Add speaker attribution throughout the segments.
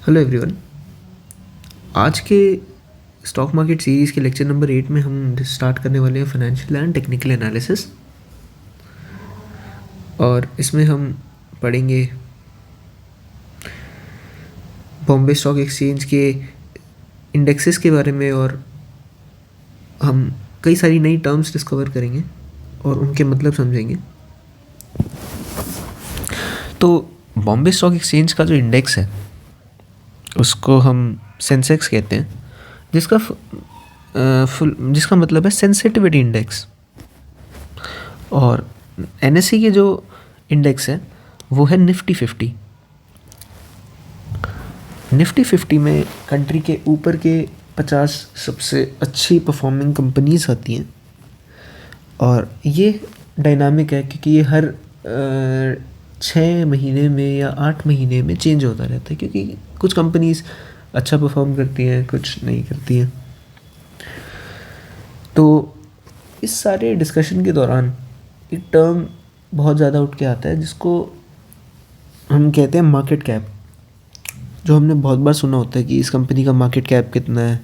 Speaker 1: Hello everyone. आज के stock market series के लेक्चर नंबर 8 में हम स्टार्ट करने वाले हैं फाइनेंशियल एंड टेक्निकल एनालिसिस। और इसमें हम पढ़ेंगे बॉम्बे स्टॉक एक्सचेंज के इंडेक्सेस के बारे में, और हम कई सारी नई टर्म्स डिस्कवर करेंगे और उनके मतलब समझेंगे। तो बॉम्बे स्टॉक एक्सचेंज का जो इंडेक्स है उसको हम सेंसेक्स कहते हैं, जिसका मतलब है सेंसिटिविटी इंडेक्स। और एनएससी के जो इंडेक्स है वो है निफ्टी 50। निफ्टी 50 में कंट्री के ऊपर के 50 सबसे अच्छी परफॉर्मिंग कंपनीज आती हैं। और ये डायनामिक है क्योंकि ये हर 6 महीने में या 8 महीने में चेंज होता रहता है, क्योंकि कुछ कंपनीज अच्छा परफॉर्म करती हैं, कुछ नहीं करती हैं। तो इस सारे डिस्कशन के दौरान एक टर्म बहुत ज़्यादा उठ के आता है जिसको हम कहते हैं मार्केट कैप, जो हमने बहुत बार सुना होता है कि इस कंपनी का मार्केट कैप कितना है।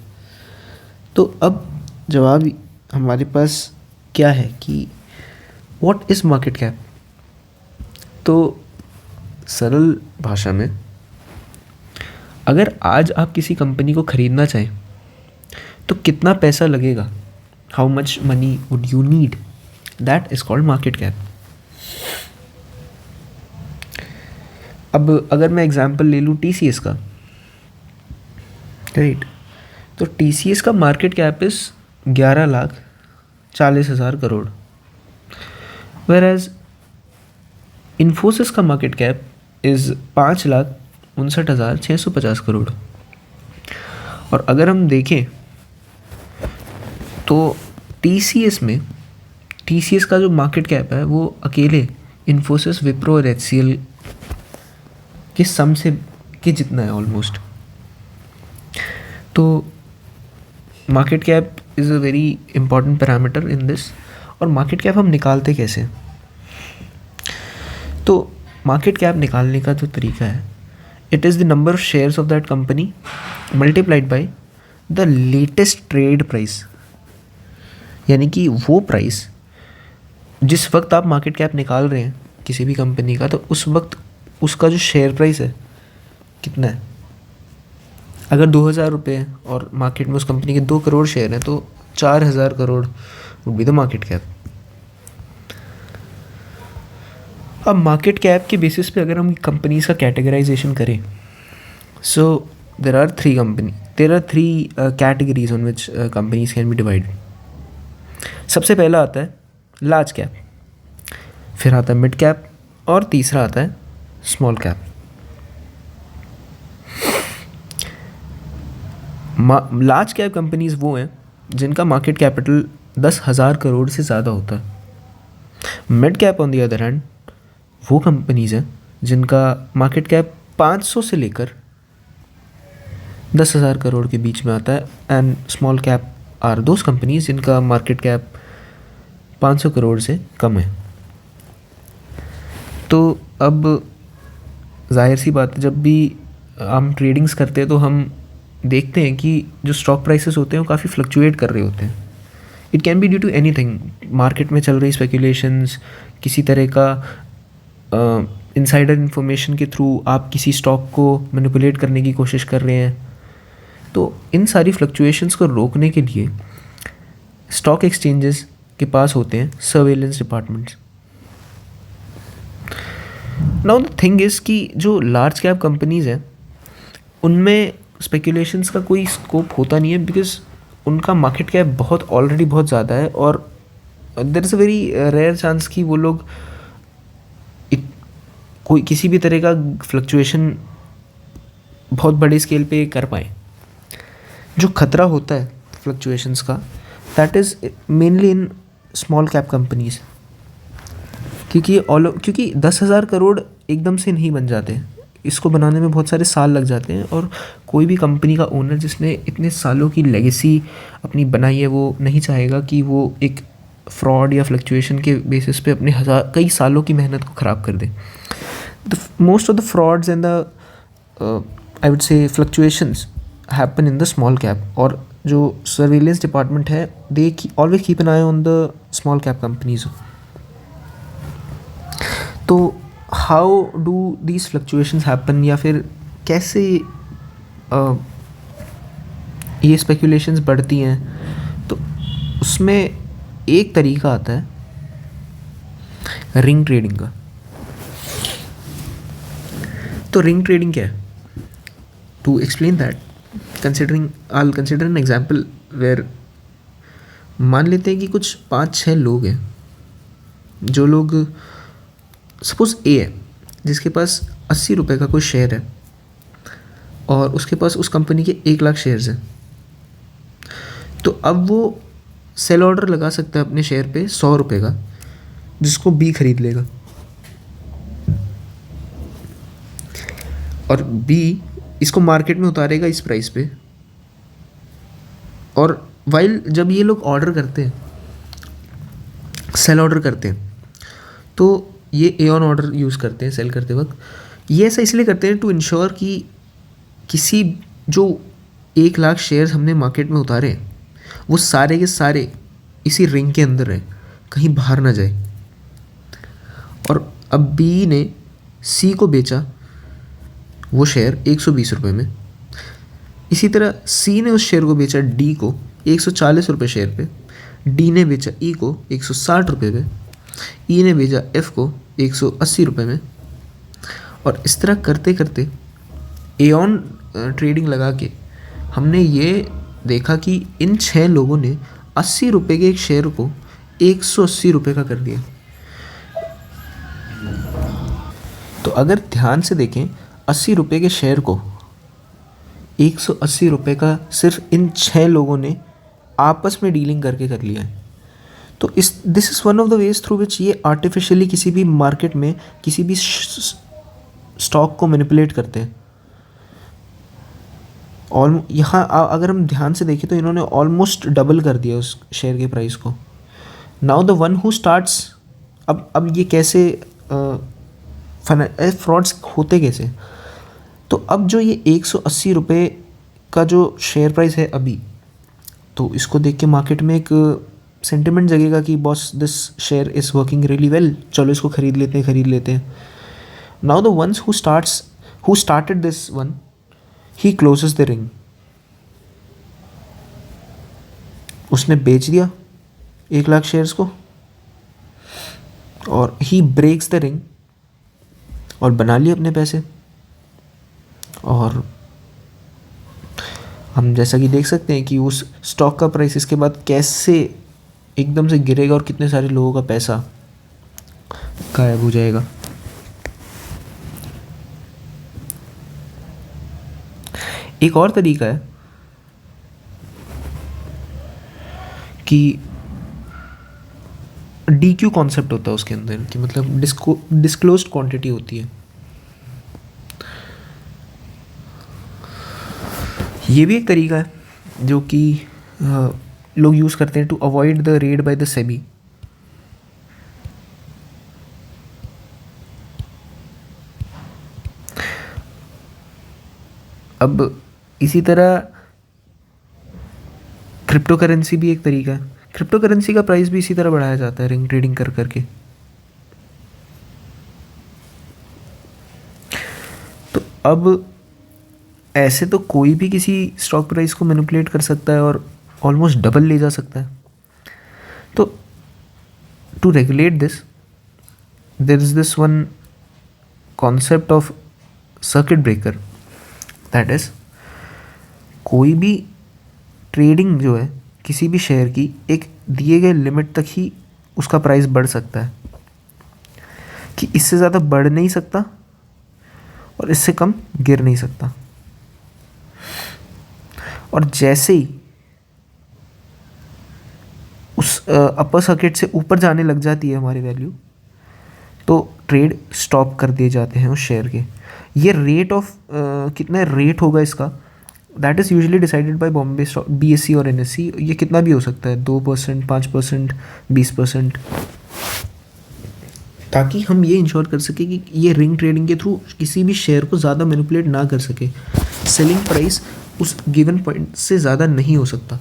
Speaker 1: तो अब जवाब हमारे पास क्या है कि व्हाट इज़ मार्केट कैप। तो सरल भाषा में, अगर आज आप किसी कंपनी को ख़रीदना चाहें तो कितना पैसा लगेगा, how much money would you need, that is called market cap. अब अगर मैं एग्जांपल ले लूँ टीसीएस का, राइट, तो टीसीएस का market cap is 11,40,000 crore, whereas Infosys का मार्केट कैप इज़ 5,59,650 करोड़। और अगर हम देखें तो टीसीएस का जो मार्केट कैप है वो अकेले इन्फोसिस, विप्रो और एचसीएल के सम से के जितना है ऑलमोस्ट। तो market cap is a very important parameter in this. और मार्केट कैप हम निकालते कैसे? तो मार्केट कैप निकालने का जो तरीका है, it is the number of shares of that company multiplied by the latest trade price. यानी कि वो प्राइस जिस वक्त आप मार्केट कैप निकाल रहे हैं किसी भी कंपनी का, तो उस वक्त उसका जो शेयर प्राइस है कितना है। अगर 2,000 रुपये है और मार्केट में उस कंपनी के 2 करोड़ शेयर हैं, तो 4,000 crore would be the market cap. अब मार्केट कैप के बेसिस पे अगर हम कंपनीज का कैटेगराइजेशन करें, so there are three categories on which companies can be divided. सबसे पहला आता है लार्ज कैप, फिर आता है मिड कैप, और तीसरा आता है small cap. Large cap companies वो हैं जिनका मार्केट कैपिटल 10,000 करोड़ से ज़्यादा होता है। Mid cap on the other hand वो कंपनीज हैं जिनका मार्केट कैप 500 से लेकर 10,000 करोड़ के बीच में आता है। And small cap are those companies जिनका मार्केट कैप 500 करोड़ से कम है। तो अब जाहिर सी बात है, जब भी हम ट्रेडिंग्स करते हैं तो हम देखते हैं कि जो स्टॉक प्राइसेस होते हैं वो काफ़ी फ्लक्चुएट कर रहे होते हैं। It can be due to anything, market में चल रही स्पेकुलेशंस, किसी तरह का इनसाइडर इन्फॉर्मेशन के थ्रू आप किसी स्टॉक को मैनिपुलेट करने की कोशिश कर रहे हैं। तो इन सारी फ्लक्चुएशंस को रोकने के लिए स्टॉक एक्सचेंजेस के पास होते हैं surveillance departments. Now the thing is कि जो लार्ज कैप कंपनीज हैं उनमें स्पेकुलेशंस का कोई स्कोप होता नहीं है, बिकॉज उनका मार्केट कैप ऑलरेडी बहुत ज़्यादा है। और there is a very rare chance कि वो लोग कोई किसी भी तरह का फ्लक्चुएशन बहुत बड़े स्केल पे कर पाए। जो खतरा होता है फ्लक्चुएशंस का, that is mainly in small cap companies, क्योंकि 10,000 करोड़ एकदम से नहीं बन जाते। इसको बनाने में बहुत सारे साल लग जाते हैं, और कोई भी कंपनी का ओनर जिसने इतने सालों की लेगेसी अपनी बनाई है वो नहीं चाहेगा कि वो एक फ्रॉड या फ्लक्चुएशन के बेसिस पे अपने कई सालों की मेहनत को ख़राब कर दे। Most of the frauds and the I would say fluctuations happen in the small cap, और जो सर्वेलेंस डिपार्टमेंट है they always keep an eye on the small cap companies. तो how do these fluctuations happen, या फिर कैसे ये speculations बढ़ती हैं? तो उसमें एक तरीका आता है रिंग ट्रेडिंग का. तो रिंग ट्रेडिंग क्या है? To explain that, I'll consider an example where मान लेते हैं कि कुछ 5-6 लोग हैं, जो लोग सपोज ए है जिसके पास 80 रुपये का कोई शेयर है और उसके पास उस कंपनी के 1 लाख शेयर्स हैं. तो अब वो सेल ऑर्डर लगा सकता है अपने शेयर पे 100 रुपये का, जिसको बी खरीद लेगा, और बी इसको मार्केट में उतारेगा इस प्राइस पे. और वाइल जब ये लोग ऑर्डर करते हैं, सेल ऑर्डर करते हैं, तो ये ए ऑन ऑर्डर यूज़ करते हैं सेल करते वक्त. ये ऐसा इसलिए करते हैं टू इंश्योर कि किसी जो 1 लाख शेयर्स हमने मार्केट में उतारे वो सारे के सारे इसी रिंग के अंदर हैं, कहीं बाहर ना जाए. और अब बी ने सी को बेचा वो शेयर 120 रुपये में. इसी तरह सी ने उस शेयर को बेचा डी को 140 रुपये शेयर पे, डी ने बेचा ई को 160 रुपये पे, ई ने बेचा एफ को 180 रुपये में. और इस तरह करते करते ए ऑन ट्रेडिंग लगा के हमने ये देखा कि इन 6 लोगों ने 80 रुपये के एक शेयर को 180 रुपये का कर दिया. तो अगर ध्यान से देखें, 80 रुपये के शेयर को 180 रुपये का सिर्फ इन 6 लोगों ने आपस में डीलिंग करके कर लिया है. तो this is one of the ways through which ये आर्टिफिशियली किसी भी मार्केट में किसी भी स्टॉक को मैनिपुलेट करते हैं. और यहाँ अगर हम ध्यान से देखें तो इन्होंने ऑलमोस्ट डबल कर दिया उस शेयर के प्राइस को. Now the one who starts, अब ये कैसे फ्रॉड्स होते कैसे? तो अब जो ये 180 रुपये का जो शेयर प्राइस है अभी, तो इसको देख के मार्केट में एक सेंटिमेंट जगेगा कि boss this share is working really well, चलो इसको खरीद लेते हैं. Now the ones who started this one, he closes the ring. उसने बेच दिया 1 लाख शेयर्स को और ही ब्रेक्स द रिंग और बना लिए अपने पैसे. और हम जैसा कि देख सकते हैं कि उस स्टॉक का प्राइस इसके बाद कैसे एकदम से गिरेगा और कितने सारे लोगों का पैसा गायब हो जाएगा. एक और तरीका है कि DQ कॉन्सेप्ट होता है उसके अंदर, कि मतलब डिस्क्लोज्ड क्वांटिटी होती है. ये भी एक तरीका है जो कि लोग यूज़ करते हैं to avoid the raid by the SEBI. अब इसी तरह क्रिप्टो करेंसी भी एक तरीका है. क्रिप्टो करेंसी का प्राइस भी इसी तरह बढ़ाया जाता है रिंग ट्रेडिंग कर करके. तो अब ऐसे तो कोई भी किसी स्टॉक प्राइस को मैनिपुलेट कर सकता है और ऑलमोस्ट डबल ले जा सकता है. तो to regulate this, there is this one concept of circuit breaker. That is, कोई भी ट्रेडिंग जो है किसी भी शेयर की एक दिए गए लिमिट तक ही उसका प्राइस बढ़ सकता है, कि इससे ज़्यादा बढ़ नहीं सकता और इससे कम गिर नहीं सकता. और जैसे ही उस अपर सर्किट से ऊपर जाने लग जाती है हमारी वैल्यू, तो ट्रेड स्टॉप कर दिए जाते हैं उस शेयर के. ये रेट ऑफ कितना रेट होगा इसका, that is usually decided by Bombay stock, BSE और NSE. ये कितना भी हो सकता है, 2%, 5%, 20%. ताकि हम ये इंश्योर कर सकें कि ये रिंग ट्रेडिंग के थ्रू किसी भी शेयर को ज़्यादा मैनिपुलेट ना कर सके। सेलिंग प्राइस उस गिवन पॉइंट से ज़्यादा नहीं हो सकता।